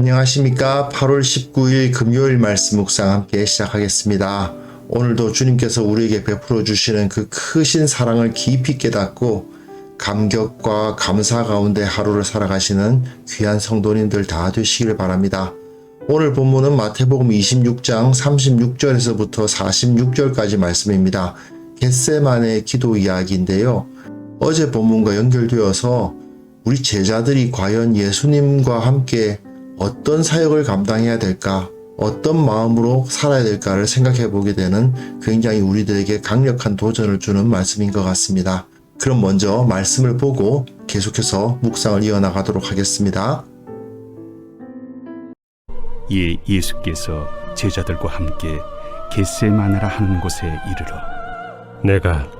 안녕하십니까. 8월 19일 금요일 말씀 묵상 함께 시작하겠습니다. 오늘도 주님께서 우리에게 베풀어 주시는 그 크신 사랑을 깊이 깨닫고 감격과 감사 가운데 하루를 살아가시는 귀한 성도님들 다 되시길 바랍니다. 오늘 본문은 마태복음 26장 36절에서부터 46절까지 말씀입니다. 겟세마네 기도 이야기인데요. 어제 본문과 연결되어서 우리 제자들이 과연 예수님과 함께 어떤 사역을 감당해야 될까, 어떤 마음으로 살아야 될까를 생각해 보게 되는 굉장히 우리들에게 강력한 도전을 주는 말씀인 것 같습니다. 그럼 먼저 말씀을 보고 계속해서 묵상을 이어나가도록 하겠습니다. 이에 예수께서 제자들과 함께 겟세마네라 하는 곳에 이르러 내가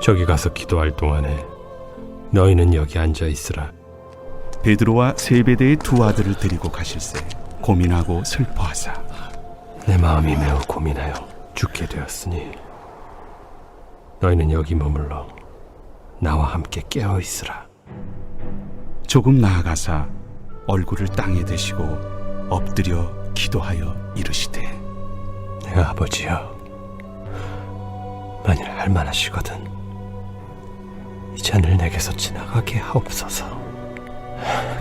저기 가서 기도할 동안에 너희는 여기 앉아 있으라. 베드로와 세베대의 두 아들을 데리고 가실새 고민하고 슬퍼하사 내 마음이 매우 고민하여 죽게 되었으니 너희는 여기 머물러 나와 함께 깨어 있으라. 조금 나아가사 얼굴을 땅에 대시고 엎드려 기도하여 이르시되 내가 아버지여, 만일 할만하시거든 이 잔을 내게서 지나가게 하옵소서.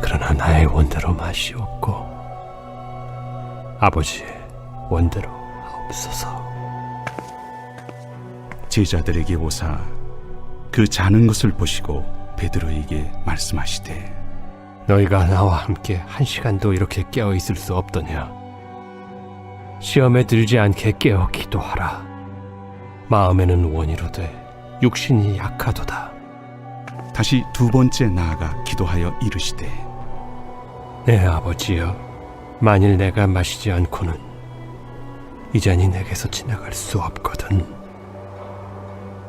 그러나 나의 원대로 마시옵고 아버지의 원대로 하옵소서. 제자들에게 오사 그 자는 것을 보시고 베드로에게 말씀하시되 너희가 나와 함께 한 시간도 이렇게 깨어 있을 수 없더냐. 시험에 들지 않게 깨어 기도하라. 마음에는 원이로되 육신이 약하도다. 다시 두 번째 나아가 기도하여 이르시되 내 아버지여, 만일 내가 마시지 않고는 이 잔이 내게서 지나갈 수 없거든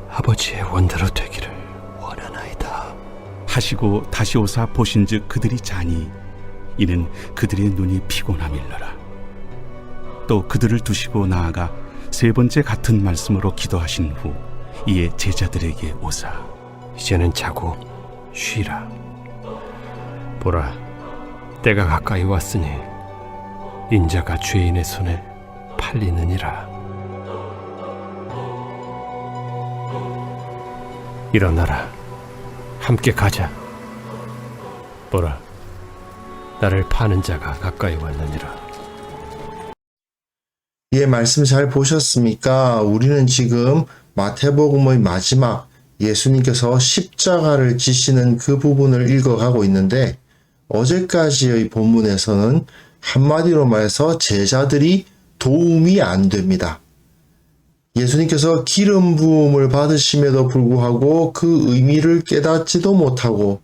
아버지의 원대로 되기를 원하나이다 하시고 다시 오사 보신즉 그들이 자니 이는 그들의 눈이 피곤함일러라. 또 그들을 두시고 나아가 세 번째 같은 말씀으로 기도하신 후 이에 제자들에게 오사 이제는 자고 쉬라. 보라, 때가 가까이 왔으니 인자가 죄인의 손에 팔리느니라. 일어나라, 함께 가자. 보라, 나를 파는 자가 가까이 왔느니라. 예, 말씀 잘 보셨습니까? 우리는 지금 마태복음의 마지막 예수님께서 십자가를 지시는 그 부분을 읽어가고 있는데, 어제까지의 본문에서는 한마디로 말해서 제자들이 도움이 안 됩니다. 예수님께서 기름 부음을 받으심에도 불구하고 그 의미를 깨닫지도 못하고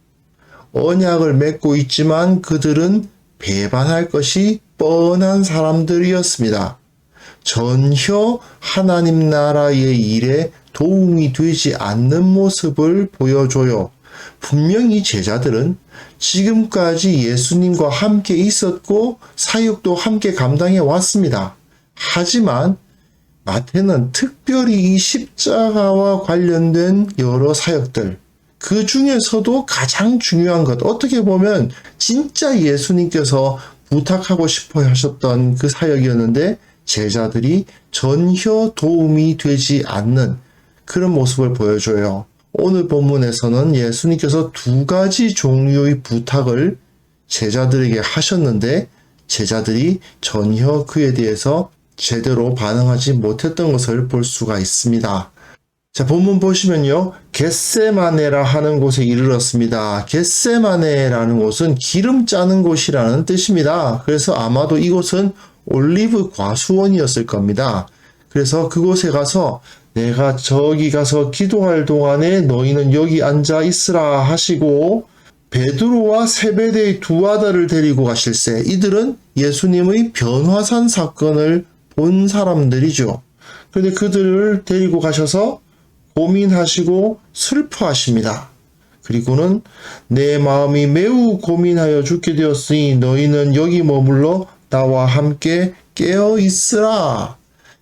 언약을 맺고 있지만 그들은 배반할 것이 뻔한 사람들이었습니다. 전혀 하나님 나라의 일에 도움이 되지 않는 모습을 보여줘요. 분명히 제자들은 지금까지 예수님과 함께 있었고 사역도 함께 감당해 왔습니다. 하지만 마태는 특별히 이 십자가와 관련된 여러 사역들, 그 중에서도 가장 중요한 것, 어떻게 보면 진짜 예수님께서 부탁하고 싶어 하셨던 그 사역이었는데 제자들이 전혀 도움이 되지 않는 그런 모습을 보여줘요. 오늘 본문에서는 예수님께서 두 가지 종류의 부탁을 제자들에게 하셨는데 제자들이 전혀 그에 대해서 제대로 반응하지 못했던 것을 볼 수가 있습니다. 자, 본문 보시면요. 겟세마네라 하는 곳에 이르렀습니다. 겟세마네라는 곳은 기름 짜는 곳이라는 뜻입니다. 그래서 아마도 이곳은 올리브 과수원이었을 겁니다. 그래서 그곳에 가서 내가 저기 가서 기도할 동안에 너희는 여기 앉아 있으라 하시고 베드로와 세베대의 두 아들을 데리고 가실새 이들은 예수님의 변화산 사건을 본 사람들이죠. 그런데 그들을 데리고 가셔서 고민하시고 슬퍼하십니다. 그리고는 내 마음이 매우 고민하여 죽게 되었으니 너희는 여기 머물러 나와 함께 깨어 있으라.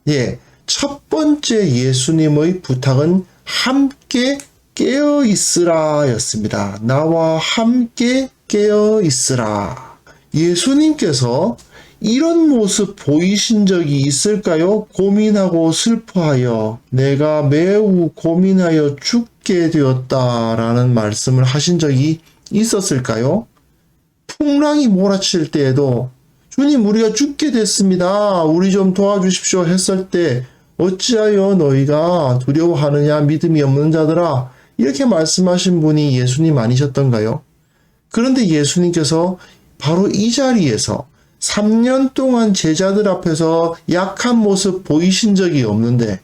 예, 첫 번째 예수님의 부탁은 함께 깨어 있으라 였습니다. 나와 함께 깨어 있으라. 예수님께서 이런 모습 보이신 적이 있을까요? 고민하고 슬퍼하여 내가 매우 고민하여 죽게 되었다라는 말씀을 하신 적이 있었을까요? 풍랑이 몰아칠 때에도 주님 우리가 죽게 됐습니다. 우리 좀 도와주십시오 했을 때 어찌하여 너희가 두려워하느냐 믿음이 없는 자들아 이렇게 말씀하신 분이 예수님 아니셨던가요? 그런데 예수님께서 바로 이 자리에서 3년 동안 제자들 앞에서 약한 모습 보이신 적이 없는데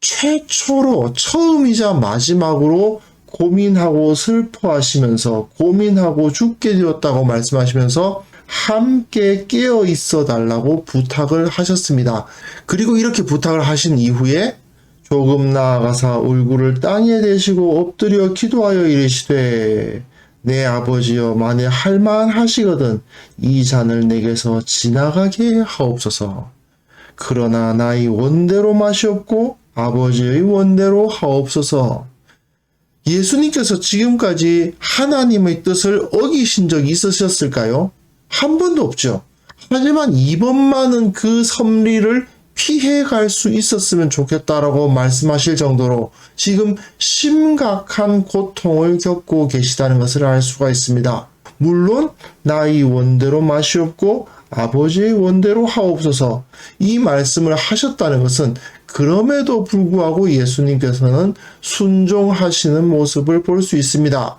최초로 처음이자 마지막으로 고민하고 슬퍼하시면서 고민하고 죽게 되었다고 말씀하시면서 함께 깨어 있어 달라고 부탁을 하셨습니다. 그리고 이렇게 부탁을 하신 이후에 조금 나아가사 얼굴을 땅에 대시고 엎드려 기도하여 이르시되 내 아버지여 만일 할만하시거든 이 잔을 내게서 지나가게 하옵소서. 그러나 나의 원대로 마시옵고 아버지의 원대로 하옵소서. 예수님께서 지금까지 하나님의 뜻을 어기신 적이 있으셨을까요? 한 번도 없죠. 하지만 이번만은 그 섭리를 피해갈 수 있었으면 좋겠다라고 말씀하실 정도로 지금 심각한 고통을 겪고 계시다는 것을 알 수가 있습니다. 물론 나의 원대로 마시옵고 아버지의 원대로 하옵소서 이 말씀을 하셨다는 것은 그럼에도 불구하고 예수님께서는 순종하시는 모습을 볼 수 있습니다.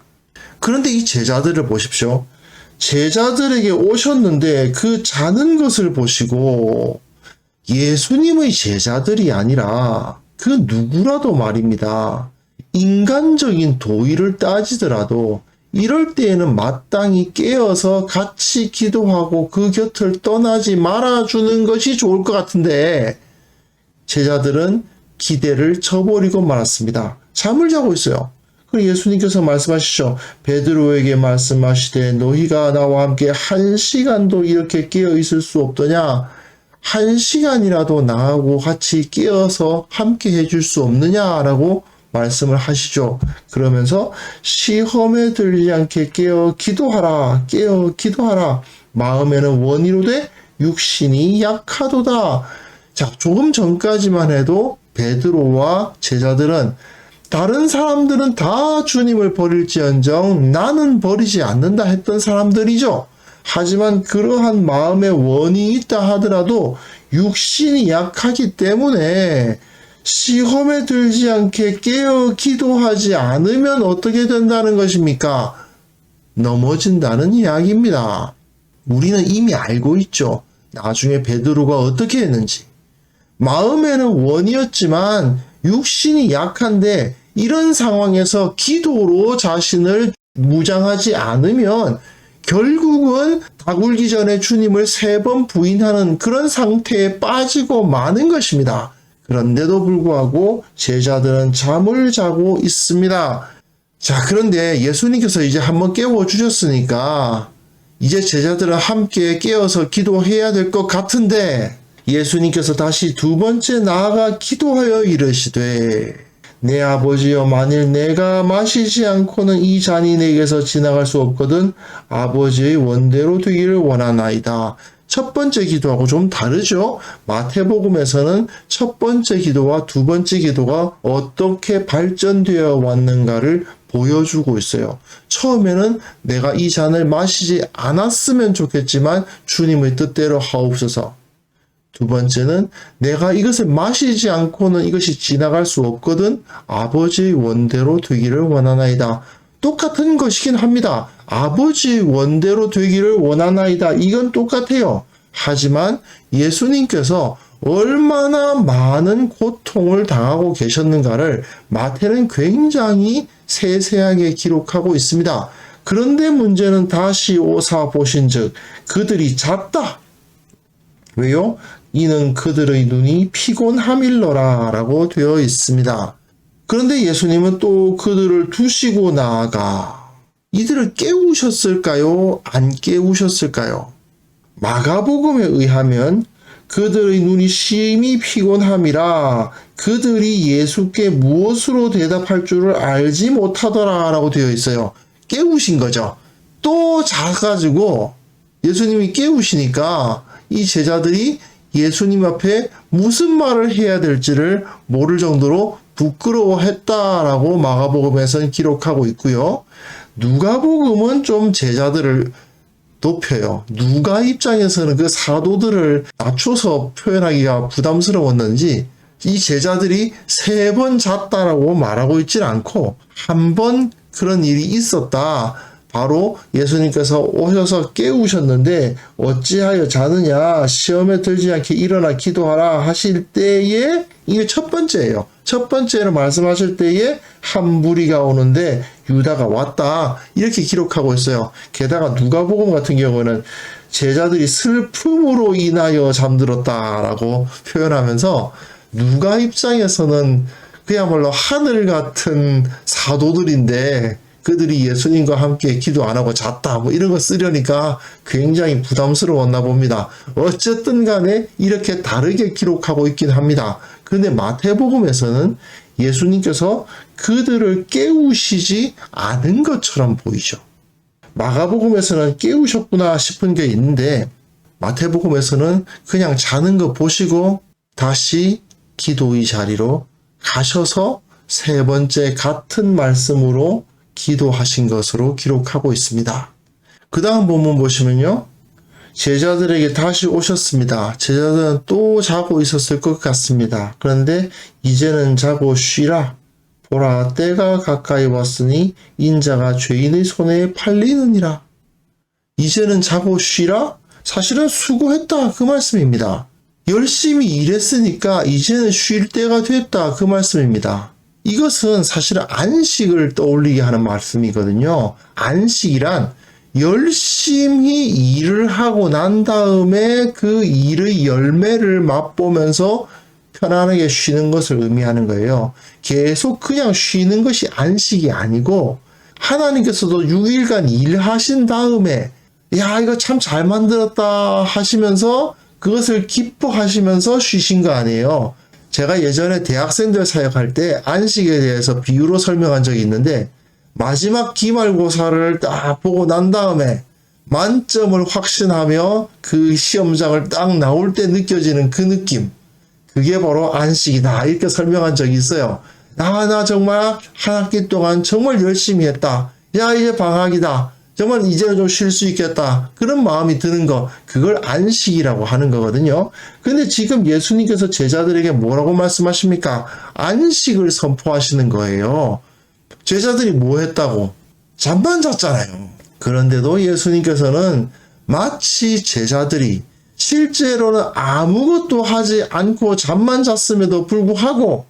그런데 이 제자들을 보십시오. 제자들에게 오셨는데 그 자는 것을 보시고 예수님의 제자들이 아니라 그 누구라도 말입니다. 인간적인 도의를 따지더라도 이럴 때에는 마땅히 깨어서 같이 기도하고 그 곁을 떠나지 말아주는 것이 좋을 것 같은데 제자들은 기대를 저버리고 말았습니다. 잠을 자고 있어요. 그리고 예수님께서 말씀하시죠. 베드로에게 말씀하시되 너희가 나와 함께 1시간도 이렇게 깨어 있을 수 없더냐? 1시간이라도 나하고 같이 깨어서 함께 해줄 수 없느냐라고 말씀을 하시죠. 그러면서 시험에 들지 않게 깨어 기도하라. 깨어 기도하라. 마음에는 원이로되 육신이 약하도다. 자, 조금 전까지만 해도 베드로와 제자들은 다른 사람들은 다 주님을 버릴지언정 나는 버리지 않는다 했던 사람들이죠. 하지만 그러한 마음의 원이 있다 하더라도 육신이 약하기 때문에 시험에 들지 않게 깨어 기도하지 않으면 어떻게 된다는 것입니까? 넘어진다는 이야기입니다. 우리는 이미 알고 있죠. 나중에 베드로가 어떻게 했는지. 마음에는 원이었지만 육신이 약한데 이런 상황에서 기도로 자신을 무장하지 않으면 결국은 닭 울기 전에 주님을 3번 부인하는 그런 상태에 빠지고 마는 것입니다. 그런데도 불구하고 제자들은 잠을 자고 있습니다. 자, 그런데 예수님께서 이제 한번 깨워주셨으니까 이제 제자들은 함께 깨어서 기도해야 될 것 같은데 예수님께서 다시 2번째 나아가 기도하여 이르시되 내 아버지여 만일 내가 마시지 않고는 이 잔이 내게서 지나갈 수 없거든 아버지의 원대로 되기를 원하나이다. 첫 번째 기도하고 좀 다르죠. 마태복음에서는 첫 번째 기도와 2번째 기도가 어떻게 발전되어 왔는가를 보여주고 있어요. 처음에는 내가 이 잔을 마시지 않았으면 좋겠지만 주님의 뜻대로 하옵소서. 2번째는 내가 이것을 마시지 않고는 이것이 지나갈 수 없거든 아버지의 원대로 되기를 원하나이다. 똑같은 것이긴 합니다. 아버지의 원대로 되기를 원하나이다. 이건 똑같아요. 하지만 예수님께서 얼마나 많은 고통을 당하고 계셨는가를 마태는 굉장히 세세하게 기록하고 있습니다. 그런데 문제는 다시 오사 보신즉 그들이 잤다. 왜요? 이는 그들의 눈이 피곤함일러라 라고 되어 있습니다. 그런데 예수님은 또 그들을 두시고 나아가 이들을 깨우셨을까요? 안 깨우셨을까요? 마가복음에 의하면 그들의 눈이 심히 피곤함이라 그들이 예수께 무엇으로 대답할 줄을 알지 못하더라 라고 되어 있어요. 깨우신 거죠. 또 자가지고 예수님이 깨우시니까 이 제자들이 예수님 앞에 무슨 말을 해야 될지를 모를 정도로 부끄러워했다라고 마가복음에서는 기록하고 있고요. 누가복음은 좀 제자들을 높여요. 누가 입장에서는 그 사도들을 낮춰서 표현하기가 부담스러웠는지 이 제자들이 3번 잤다라고 말하고 있질 않고 한 번 그런 일이 있었다. 바로 예수님께서 오셔서 깨우셨는데 어찌하여 자느냐, 시험에 들지 않게 일어나 기도하라 하실 때에, 이게 첫 번째예요. 첫 번째로 말씀하실 때에 한 무리가 오는데 유다가 왔다, 이렇게 기록하고 있어요. 게다가 누가복음 같은 경우는 제자들이 슬픔으로 인하여 잠들었다라고 표현하면서 누가 입장에서는 그야말로 하늘 같은 사도들인데 그들이 예수님과 함께 기도 안 하고 잤다, 뭐 이런 거 쓰려니까 굉장히 부담스러웠나 봅니다. 어쨌든 간에 이렇게 다르게 기록하고 있긴 합니다. 그런데 마태복음에서는 예수님께서 그들을 깨우시지 않은 것처럼 보이죠. 마가복음에서는 깨우셨구나 싶은 게 있는데 마태복음에서는 그냥 자는 거 보시고 다시 기도의 자리로 가셔서 3번째 같은 말씀으로 기도하신 것으로 기록하고 있습니다. 그 다음 본문 보시면요. 제자들에게 다시 오셨습니다. 제자들은 또 자고 있었을 것 같습니다. 그런데 이제는 자고 쉬라. 보라, 때가 가까이 왔으니 인자가 죄인의 손에 팔리느니라. 이제는 자고 쉬라? 사실은 수고했다, 그 말씀입니다. 열심히 일했으니까 이제는 쉴 때가 됐다, 그 말씀입니다. 이것은 사실은 안식을 떠올리게 하는 말씀이거든요. 안식이란 열심히 일을 하고 난 다음에 그 일의 열매를 맛보면서 편안하게 쉬는 것을 의미하는 거예요. 계속 그냥 쉬는 것이 안식이 아니고 하나님께서도 6일간 일하신 다음에 야, 이거 참 잘 만들었다 하시면서 그것을 기뻐하시면서 쉬신 거 아니에요. 제가 예전에 대학생들 사역할 때 안식에 대해서 비유로 설명한 적이 있는데 마지막 기말고사를 딱 보고 난 다음에 만점을 확신하며 그 시험장을 딱 나올 때 느껴지는 그 느낌, 그게 바로 안식이다, 이렇게 설명한 적이 있어요. 나 정말 한 학기 동안 정말 열심히 했다. 야, 이제 방학이다. 정말 이제는 좀 쉴 수 있겠다. 그런 마음이 드는 거, 그걸 안식이라고 하는 거거든요. 근데 지금 예수님께서 제자들에게 뭐라고 말씀하십니까? 안식을 선포하시는 거예요. 제자들이 뭐 했다고? 잠만 잤잖아요. 그런데도 예수님께서는 마치 제자들이 실제로는 아무것도 하지 않고 잠만 잤음에도 불구하고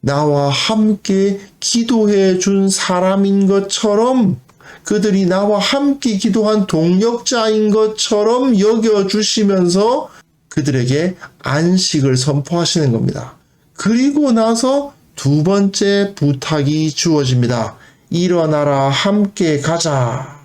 나와 함께 기도해 준 사람인 것처럼, 그들이 나와 함께 기도한 동역자인 것처럼 여겨주시면서 그들에게 안식을 선포하시는 겁니다. 그리고 나서 2번째 부탁이 주어집니다. 일어나라, 함께 가자.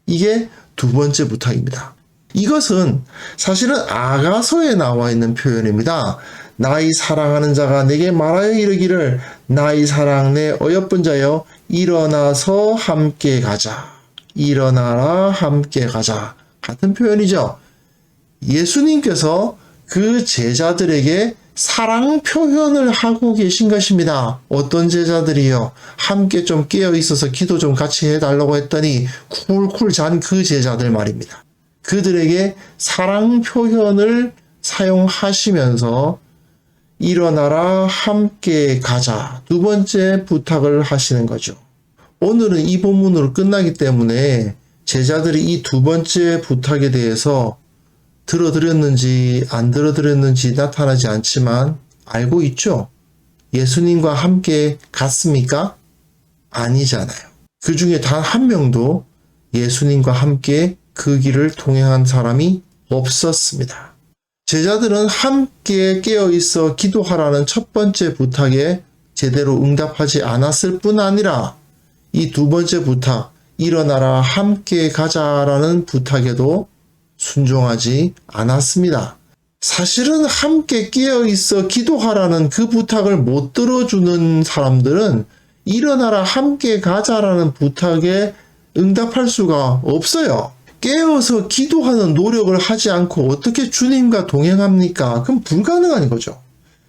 이게 2번째 부탁입니다. 이것은 사실은 아가서에 나와 있는 표현입니다. 나의 사랑하는 자가 내게 말하여 이르기를, 나의 사랑 내 어여쁜 자여 일어나서 함께 가자. 일어나라, 함께 가자. 같은 표현이죠. 예수님께서 그 제자들에게 사랑 표현을 하고 계신 것입니다. 어떤 제자들이요? 함께 좀 깨어 있어서 기도 좀 같이 해달라고 했더니 쿨쿨 잔 그 제자들 말입니다. 그들에게 사랑 표현을 사용하시면서 일어나라, 함께 가자. 2번째 부탁을 하시는 거죠. 오늘은 이 본문으로 끝나기 때문에 제자들이 이 2번째 부탁에 대해서 들어드렸는지 안 들어드렸는지 나타나지 않지만 알고 있죠? 예수님과 함께 갔습니까? 아니잖아요. 그 중에 단 한 명도 예수님과 함께 그 길을 동행한 사람이 없었습니다. 제자들은 함께 깨어있어 기도하라는 첫 번째 부탁에 제대로 응답하지 않았을 뿐 아니라 이 2번째 부탁, 일어나라, 함께 가자라는 부탁에도 순종하지 않았습니다. 사실은 함께 깨어있어 기도하라는 그 부탁을 못 들어주는 사람들은 일어나라, 함께 가자라는 부탁에 응답할 수가 없어요. 깨어서 기도하는 노력을 하지 않고 어떻게 주님과 동행합니까? 그럼 불가능한 거죠.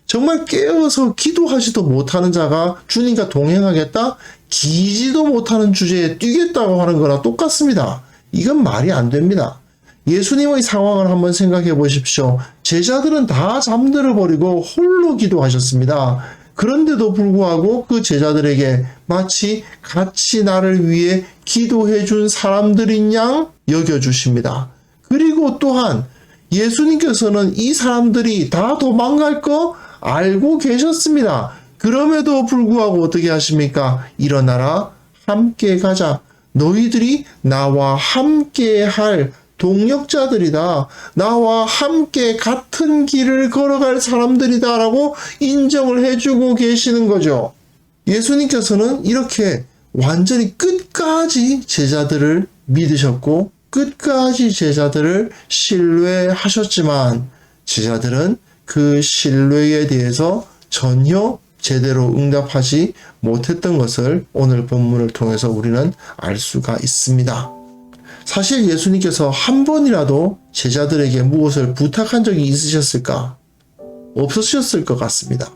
정말 깨어서 기도하지도 못하는 자가 주님과 동행하겠다? 기지도 못하는 주제에 뛰겠다고 하는 거랑 똑같습니다. 이건 말이 안 됩니다. 예수님의 상황을 한번 생각해 보십시오. 제자들은 다 잠들어 버리고 홀로 기도하셨습니다. 그런데도 불구하고 그 제자들에게 마치 같이 나를 위해 기도해 준 사람들인 양 여겨주십니다. 그리고 또한 예수님께서는 이 사람들이 다 도망갈 거 알고 계셨습니다. 그럼에도 불구하고 어떻게 하십니까? 일어나라, 함께 가자. 너희들이 나와 함께 할 동역자들이다. 나와 함께 같은 길을 걸어갈 사람들이다 라고 인정을 해주고 계시는 거죠. 예수님께서는 이렇게 완전히 끝까지 제자들을 믿으셨고 끝까지 제자들을 신뢰하셨지만 제자들은 그 신뢰에 대해서 전혀 제대로 응답하지 못했던 것을 오늘 본문을 통해서 우리는 알 수가 있습니다. 사실 예수님께서 한 번이라도 제자들에게 무엇을 부탁한 적이 있으셨을까? 없으셨을 것 같습니다.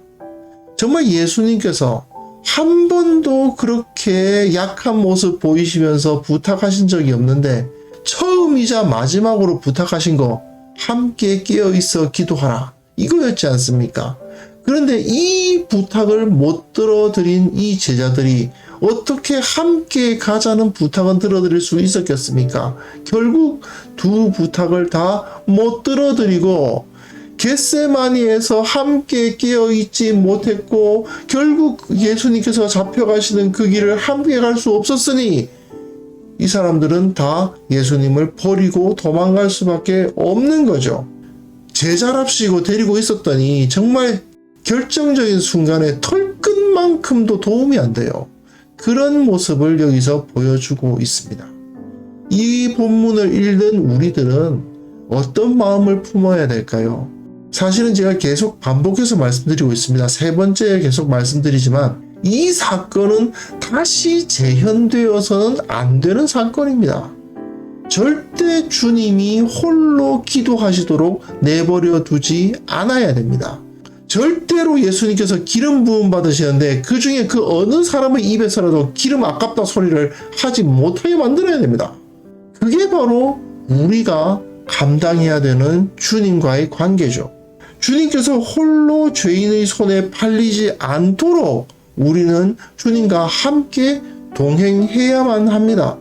정말 예수님께서 한 번도 그렇게 약한 모습 보이시면서 부탁하신 적이 없는데 처음이자 마지막으로 부탁하신 거 함께 깨어있어 기도하라 이거였지 않습니까? 그런데 이 부탁을 못 들어드린 이 제자들이 어떻게 함께 가자는 부탁은 들어드릴 수 있었겠습니까? 결국 두 부탁을 다 못 들어드리고 겟세마니에서 함께 깨어있지 못했고 결국 예수님께서 잡혀가시는 그 길을 함께 갈 수 없었으니 이 사람들은 다 예수님을 버리고 도망갈 수밖에 없는 거죠. 제자랍시고 데리고 있었더니 정말 결정적인 순간에 털끝만큼도 도움이 안 돼요. 그런 모습을 여기서 보여주고 있습니다. 이 본문을 읽는 우리들은 어떤 마음을 품어야 될까요? 사실은 제가 계속 반복해서 말씀드리고 있습니다. 세 번째 계속 말씀드리지만 이 사건은 다시 재현되어서는 안 되는 사건입니다. 절대 주님이 홀로 기도하시도록 내버려 두지 않아야 됩니다. 절대로 예수님께서 기름 부음 받으시는데 그 중에 그 어느 사람의 입에서라도 기름 아깝다 소리를 하지 못하게 만들어야 됩니다. 그게 바로 우리가 감당해야 되는 주님과의 관계죠. 주님께서 홀로 죄인의 손에 팔리지 않도록 우리는 주님과 함께 동행해야만 합니다.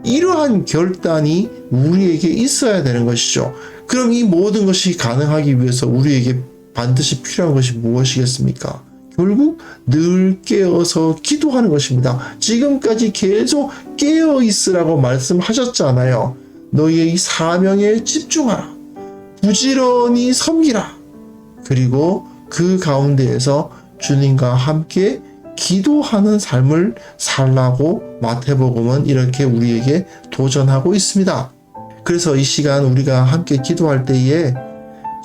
이러한 결단이 우리에게 있어야 되는 것이죠. 그럼 이 모든 것이 가능하기 위해서 우리에게 반드시 필요한 것이 무엇이겠습니까? 결국 늘 깨어서 기도하는 것입니다. 지금까지 계속 깨어 있으라고 말씀하셨잖아요. 너희의 사명에 집중하라. 부지런히 섬기라. 그리고 그 가운데에서 주님과 함께 기도하는 삶을 살라고 마태복음은 이렇게 우리에게 도전하고 있습니다. 그래서 이 시간 우리가 함께 기도할 때에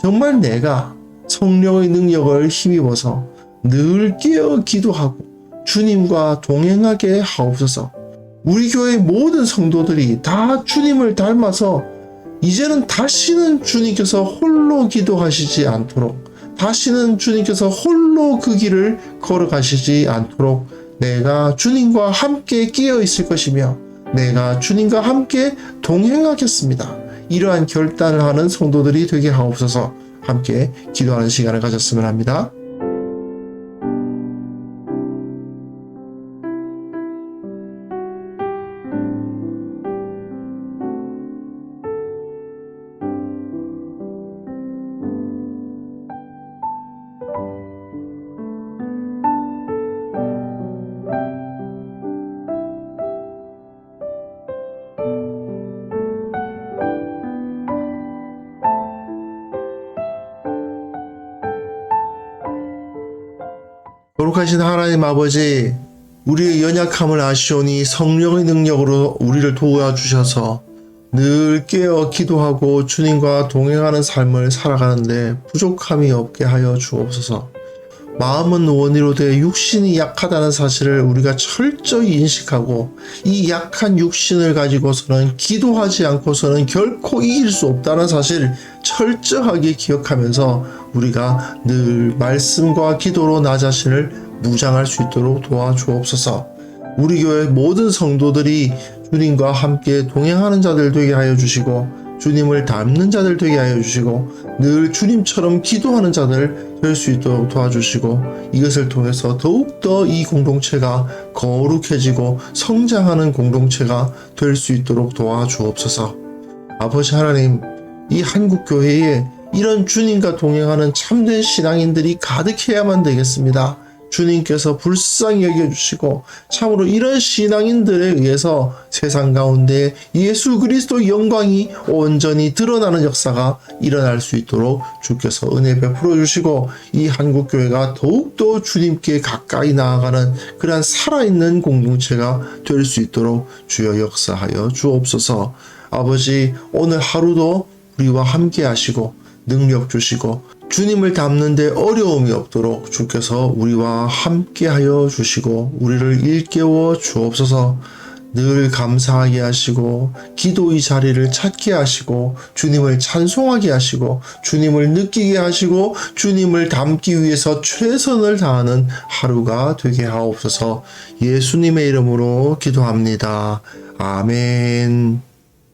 정말 내가 성령의 능력을 힘입어서 늘 깨어 기도하고 주님과 동행하게 하옵소서. 우리 교회의 모든 성도들이 다 주님을 닮아서 이제는 다시는 주님께서 홀로 기도하시지 않도록 다시는 주님께서 홀로 그 길을 걸어가시지 않도록 내가 주님과 함께 끼어 있을 것이며 내가 주님과 함께 동행하겠습니다. 이러한 결단을 하는 성도들이 되게 하옵소서. 함께 기도하는 시간을 가졌으면 합니다. 거룩하신 하나님 아버지, 우리의 연약함을 아시오니 성령의 능력으로 우리를 도와주셔서 늘 깨어 기도하고 주님과 동행하는 삶을 살아가는데 부족함이 없게 하여 주옵소서. 마음은 원이로 돼 육신이 약하다는 사실을 우리가 철저히 인식하고 이 약한 육신을 가지고서는 기도하지 않고서는 결코 이길 수 없다는 사실을 철저하게 기억하면서 우리가 늘 말씀과 기도로 나 자신을 무장할 수 있도록 도와주옵소서. 우리 교회 모든 성도들이 주님과 함께 동행하는 자들 되게 하여 주시고 주님을 닮는 자들 되게 하여 주시고 늘 주님처럼 기도하는 자들 될 수 있도록 도와주시고 이것을 통해서 더욱더 이 공동체가 거룩해지고 성장하는 공동체가 될 수 있도록 도와주옵소서. 아버지 하나님, 이 한국교회에 이런 주님과 동행하는 참된 신앙인들이 가득해야만 되겠습니다. 주님께서 불쌍히 여겨주시고 참으로 이런 신앙인들에 의해서 세상 가운데 예수 그리스도 영광이 온전히 드러나는 역사가 일어날 수 있도록 주께서 은혜 베풀어 주시고 이 한국교회가 더욱더 주님께 가까이 나아가는 그러한 살아있는 공동체가 될 수 있도록 주여 역사하여 주옵소서. 아버지, 오늘 하루도 우리와 함께 하시고 능력 주시고 주님을 닮는데 어려움이 없도록 주께서 우리와 함께하여 주시고 우리를 일깨워 주옵소서. 늘 감사하게 하시고 기도의 자리를 찾게 하시고 주님을 찬송하게 하시고 주님을 느끼게 하시고 주님을 닮기 위해서 최선을 다하는 하루가 되게 하옵소서. 예수님의 이름으로 기도합니다. 아멘.